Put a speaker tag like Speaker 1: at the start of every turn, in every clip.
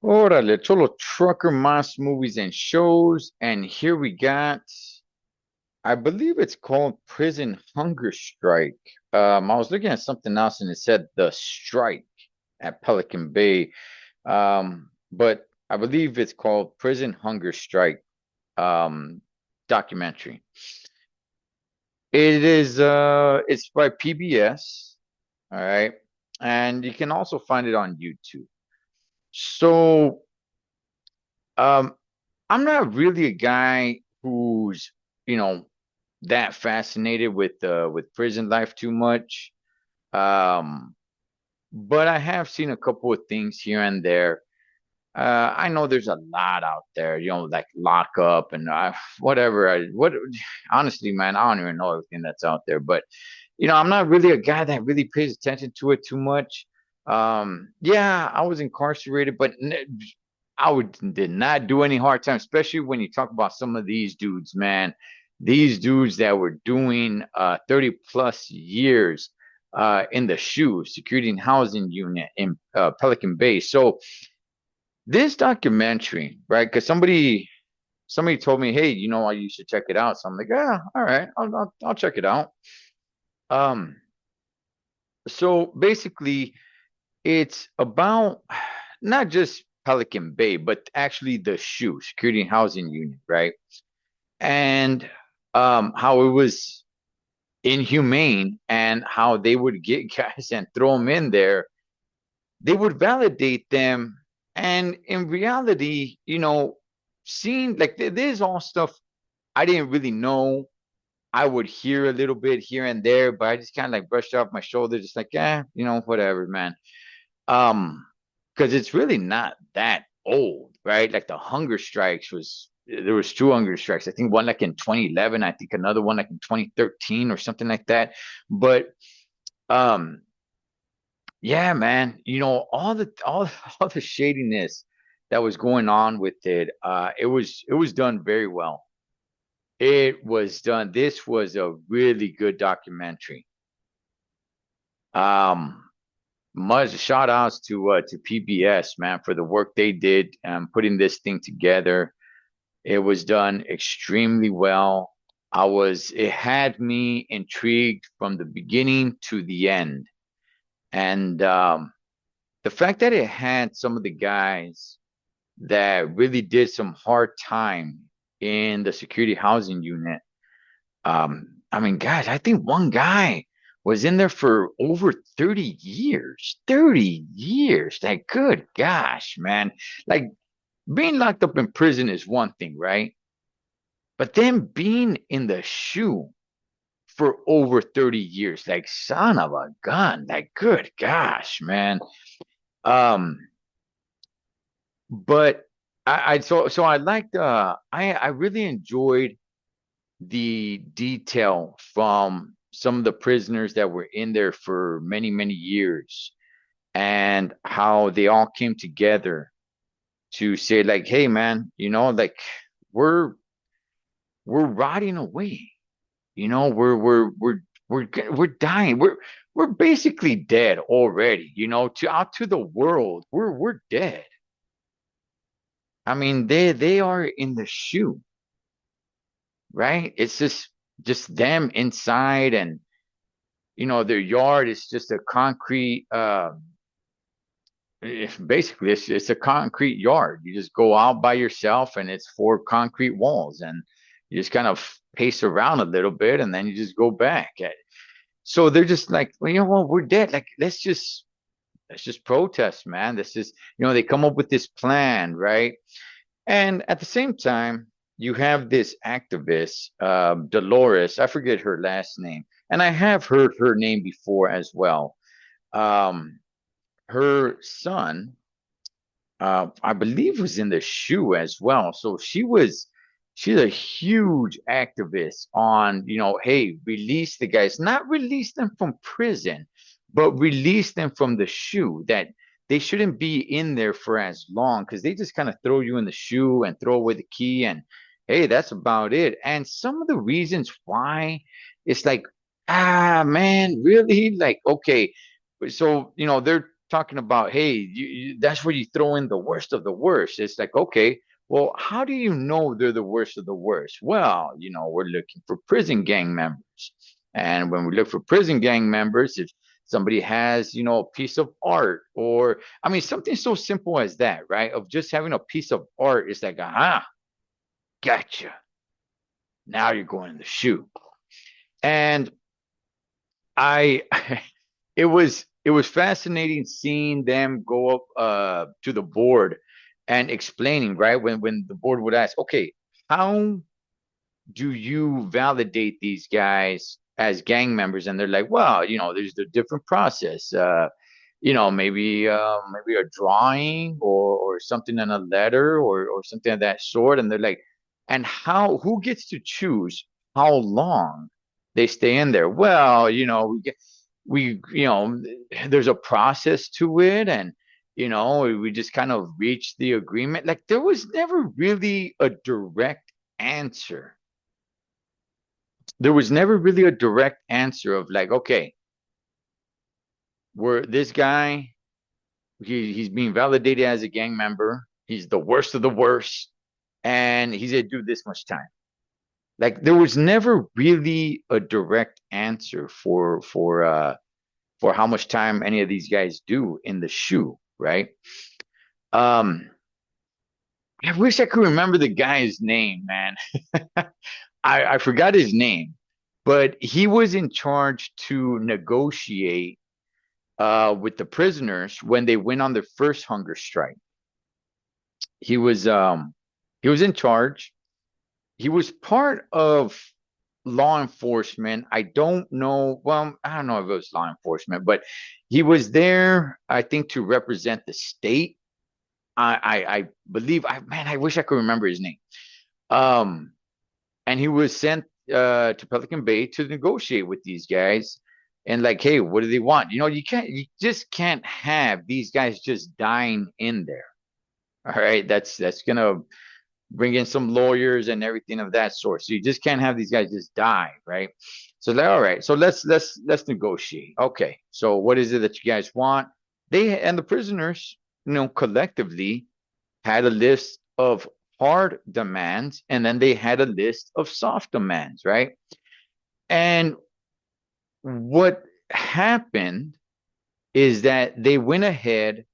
Speaker 1: Órale, Cholo Trucker Mass Movies and Shows. And here we got, I believe it's called Prison Hunger Strike. I was looking at something else and it said The Strike at Pelican Bay. But I believe it's called Prison Hunger Strike documentary. It's by PBS, all right? And you can also find it on YouTube. So, um, I'm not really a guy who's, you know, that fascinated with prison life too much. Um, but I have seen a couple of things here and there. I know there's a lot out there, like lockup and whatever. Honestly, man, I don't even know everything that's out there. But I'm not really a guy that really pays attention to it too much. Yeah, I was incarcerated, but did not do any hard time, especially when you talk about some of these dudes, man. These dudes that were doing 30 plus years in the SHU, Security and Housing Unit in Pelican Bay. So this documentary, right? Because somebody told me, hey, you should check it out. So I'm like, yeah, all right, I'll check it out. Um, so basically, it's about not just Pelican Bay, but actually the SHU, Security and Housing Unit, right? And how it was inhumane and how they would get guys and throw them in there. They would validate them. And in reality, seeing like there's all stuff I didn't really know. I would hear a little bit here and there, but I just kind of like brushed off my shoulder, just like, whatever, man. Um, because it's really not that old, right? Like the hunger strikes there was two hunger strikes. I think one like in 2011, I think another one like in 2013 or something like that. But um, yeah, man, all the shadiness that was going on with it, it was done very well. It was done. This was a really good documentary. Um, Much shout outs to PBS, man, for the work they did putting this thing together. It was done extremely well. It had me intrigued from the beginning to the end. And the fact that it had some of the guys that really did some hard time in the security housing unit. I mean, guys, I think one guy was in there for over 30 years. 30 years. Like, good gosh, man. Like, being locked up in prison is one thing, right? But then being in the shoe for over 30 years, like, son of a gun. Like, good gosh, man. Um, but so I liked I really enjoyed the detail from some of the prisoners that were in there for many, many years and how they all came together to say like, hey man, like we're we're rotting away. We're dying. We're basically dead already, to out to the world. We're dead. I mean, they are in the shoe, right? It's just them inside and their yard is just a concrete basically it's a concrete yard. You just go out by yourself and it's four concrete walls and you just kind of pace around a little bit and then you just go back. So they're just like, well, we're dead. Like let's just protest, man. This is, they come up with this plan, right? And at the same time, you have this activist, Dolores, I forget her last name, and I have heard her name before as well. Um, Her son, I believe, was in the shoe as well. So she's a huge activist on, hey, release the guys, not release them from prison, but release them from the shoe that they shouldn't be in there for as long because they just kind of throw you in the shoe and throw away the key and hey, that's about it. And some of the reasons why it's like, man, really? Like, okay, so they're talking about, hey, that's where you throw in the worst of the worst. It's like, okay, well, how do you know they're the worst of the worst? Well, we're looking for prison gang members. And when we look for prison gang members, if somebody has, a piece of art, or, I mean, something so simple as that, right? Of just having a piece of art, it's like, aha, gotcha. Now you're going in the shoe. And I it was fascinating seeing them go up to the board and explaining, right? When the board would ask, okay, how do you validate these guys as gang members? And they're like, well, there's a different process. Maybe a drawing or something in a letter or something of that sort. And they're like, and who gets to choose how long they stay in there? Well, we there's a process to it, and we just kind of reached the agreement. Like there was never really a direct answer. There was never really a direct answer of like, okay, we're this guy, he's being validated as a gang member. He's the worst of the worst, and he's gonna do this much time. Like there was never really a direct answer for how much time any of these guys do in the shoe, right? Um, I wish I could remember the guy's name, man. I forgot his name, but he was in charge to negotiate with the prisoners when they went on their first hunger strike. He was um he was in charge. He was part of law enforcement. I don't know. Well, I don't know if it was law enforcement, but he was there, I think, to represent the state. I believe. I wish I could remember his name. Um, and he was sent to Pelican Bay to negotiate with these guys. And like, hey, what do they want? You just can't have these guys just dying in there. All right, that's gonna bring in some lawyers and everything of that sort. So you just can't have these guys just die, right? So like, all right, so let's negotiate. Okay, so what is it that you guys want? They and the prisoners, collectively had a list of hard demands, and then they had a list of soft demands, right? And what happened is that they went ahead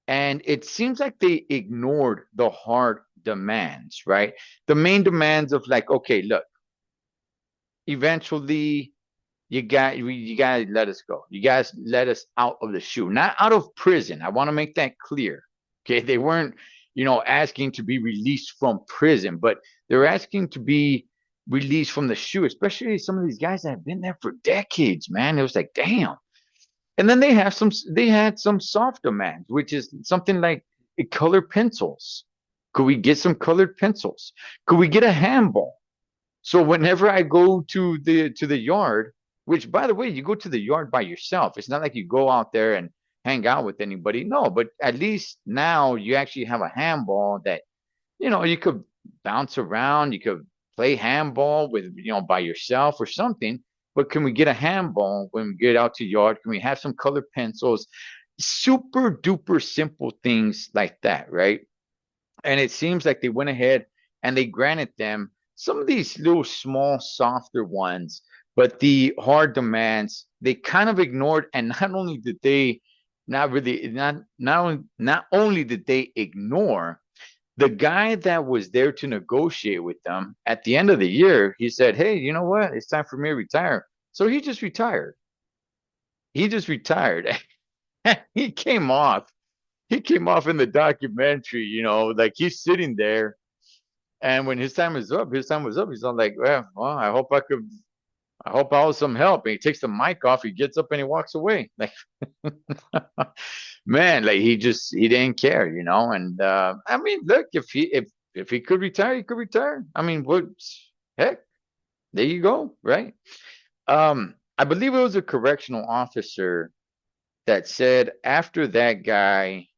Speaker 1: and it seems like they ignored the hard demands, right? The main demands of like, okay, look, eventually you gotta let us go. You guys let us out of the shoe, not out of prison. I want to make that clear. Okay, they weren't, asking to be released from prison, but they're asking to be released from the shoe, especially some of these guys that have been there for decades, man. It was like, damn. And then they had some soft demands, which is something like colored pencils. Could we get some colored pencils? Could we get a handball? So whenever I go to the yard, which by the way, you go to the yard by yourself. It's not like you go out there and hang out with anybody. No, but at least now you actually have a handball that you could bounce around, you could play handball with, by yourself or something. But can we get a handball when we get out to yard? Can we have some colored pencils? Super duper simple things like that, right? And it seems like they went ahead and they granted them some of these little small, softer ones, but the hard demands they kind of ignored. And not only did they not only did they ignore the guy that was there to negotiate with them at the end of the year, he said, hey, you know what? It's time for me to retire. So he just retired. He just retired. he came off. He came off in the documentary, like he's sitting there. And when his time is up, his time was up. He's not like, well, I hope I was some help. And he takes the mic off, he gets up and he walks away. Like, man, like he didn't care, And I mean, look, if he could retire, he could retire. I mean, what heck, there you go, right? I believe it was a correctional officer that said after that guy,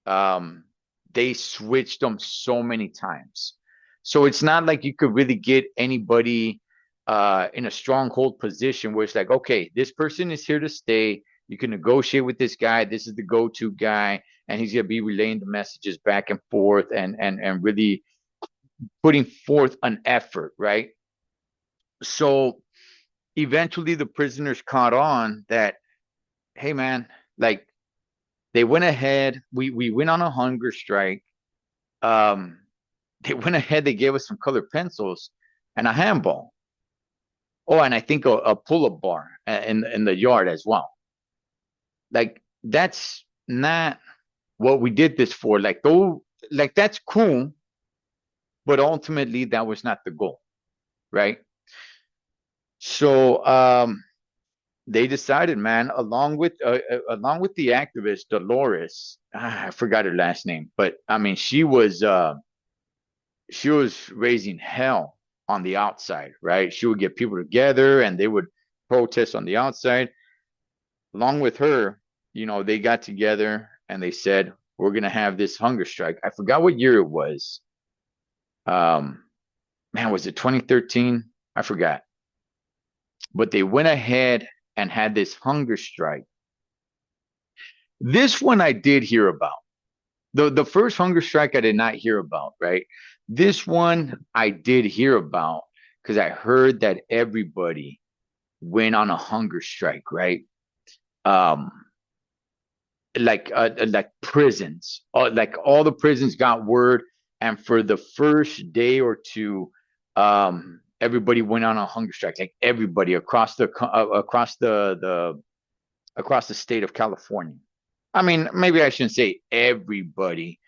Speaker 1: um, they switched them so many times. So it's not like you could really get anybody in a stronghold position where it's like, okay, this person is here to stay. You can negotiate with this guy. This is the go-to guy, and he's gonna be relaying the messages back and forth, and really putting forth an effort, right? So eventually, the prisoners caught on that, hey, man, like they went ahead. We went on a hunger strike. Um, they went ahead. They gave us some colored pencils and a handball. Oh, and I think a pull-up bar in the yard as well. Like that's not what we did this for. Like though, like that's cool, but ultimately that was not the goal, right? So they decided, man, along with the activist Dolores, I forgot her last name, but I mean she was raising hell on the outside, right? She would get people together and they would protest on the outside. Along with her, they got together and they said, we're going to have this hunger strike. I forgot what year it was. Um, man, was it 2013? I forgot. But they went ahead and had this hunger strike. This one I did hear about. The first hunger strike I did not hear about, right? This one I did hear about because I heard that everybody went on a hunger strike, right? Um, like prisons, like all the prisons got word, and for the first day or two, everybody went on a hunger strike, like everybody across the state of California. I mean, maybe I shouldn't say everybody,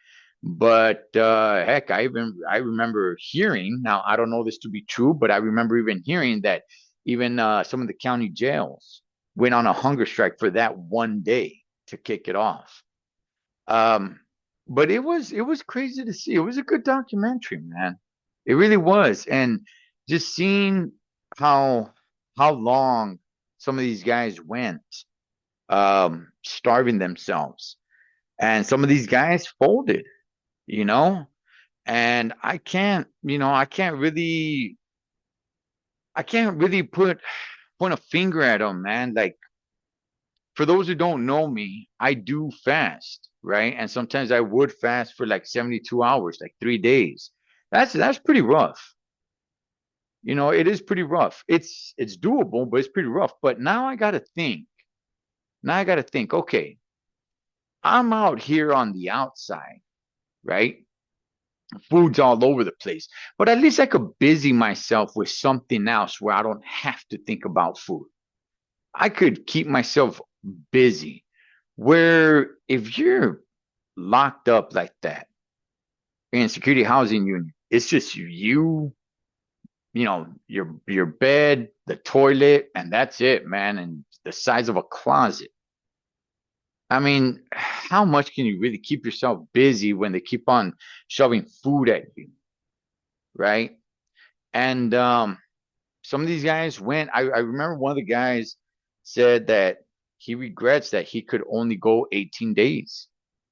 Speaker 1: but heck, I remember hearing. Now I don't know this to be true, but I remember even hearing that even some of the county jails went on a hunger strike for that one day to kick it off. Um, but it was crazy to see. It was a good documentary, man. It really was, and just seeing how how long some of these guys went starving themselves, and some of these guys folded, you know. And I can't really point a finger at them, man. Like for those who don't know me, I do fast, right? And sometimes I would fast for like 72 hours, like 3 days. That's pretty rough. It is pretty rough. It's doable, but it's pretty rough. But now I gotta think. Now I gotta think, okay, I'm out here on the outside, right? Food's all over the place. But at least I could busy myself with something else where I don't have to think about food. I could keep myself busy. Where if you're locked up like that in security housing unit, it's just your bed, the toilet, and that's it, man, and the size of a closet. I mean, how much can you really keep yourself busy when they keep on shoving food at you, right? And some of these guys went. I remember one of the guys said that he regrets that he could only go 18 days.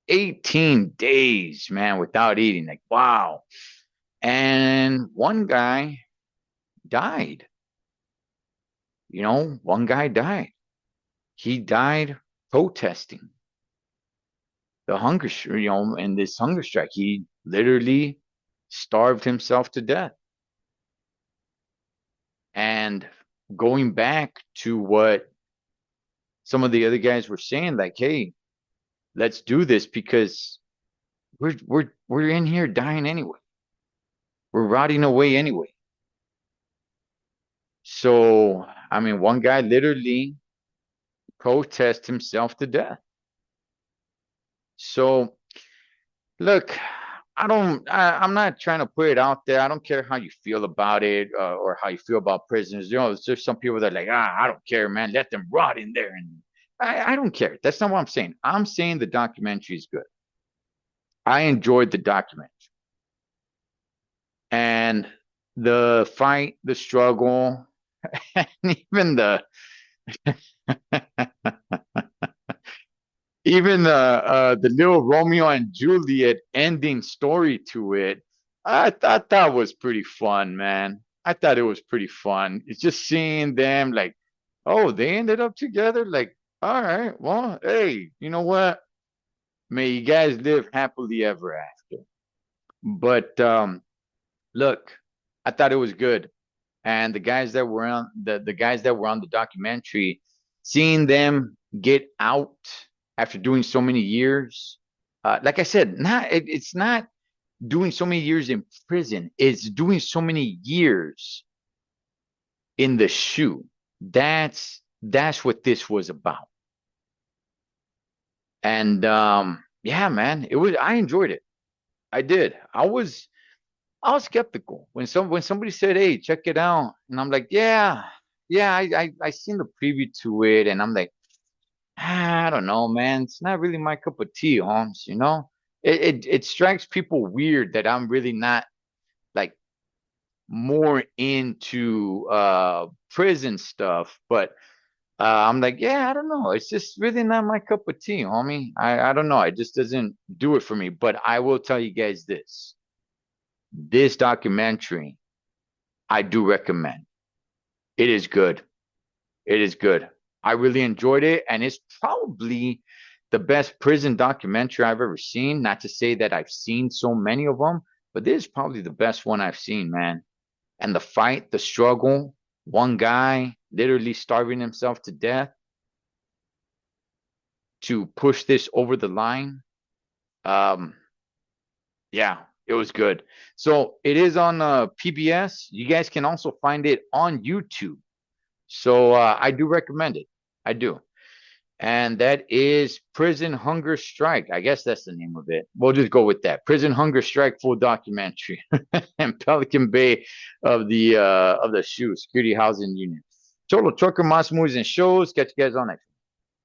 Speaker 1: 18 days, man, without eating. Like, wow. And one guy died. One guy died. He died protesting the in this hunger strike. He literally starved himself to death. And going back to what some of the other guys were saying, like, hey, let's do this because we're in here dying anyway. We're rotting away anyway. So, I mean, one guy literally protest himself to death. So, look, I'm not trying to put it out there. I don't care how you feel about it or how you feel about prisoners. There's some people that are like, I don't care, man. Let them rot in there. And I don't care. That's not what I'm saying. I'm saying the documentary is good. I enjoyed the documentary. And the fight, the struggle, and even the little Romeo and Juliet ending story to it, I thought that was pretty fun, man. I thought it was pretty fun. It's just seeing them like, oh, they ended up together. Like, All right. Well, hey, you know what? May you guys live happily ever after. But look, I thought it was good. And the guys that were on the guys that were on the documentary, seeing them get out after doing so many years, like I said, it's not doing so many years in prison. It's doing so many years in the shoe. That's what this was about. And yeah, man, it was. I enjoyed it. I did. I was skeptical when somebody said, "Hey, check it out," and I'm like, "Yeah, yeah." I seen the preview to it, and I'm like, I don't know, man. It's not really my cup of tea, Holmes. It strikes people weird that I'm really not like more into prison stuff, but I'm like, yeah, I don't know. It's just really not my cup of tea, homie. I don't know. It just doesn't do it for me. But I will tell you guys this. This documentary, I do recommend. It is good. It is good. I really enjoyed it, and it's probably the best prison documentary I've ever seen. Not to say that I've seen so many of them, but this is probably the best one I've seen, man. And the fight, the struggle, one guy literally starving himself to death to push this over the line. Um, yeah, it was good. So it is on PBS. You guys can also find it on YouTube. So I do recommend it. I do. And that is Prison Hunger Strike. I guess that's the name of it. We'll just go with that. Prison Hunger Strike full documentary and Pelican Bay of the SHU Security Housing Unit. Total Trucker Moss movies and shows. Catch you guys on next.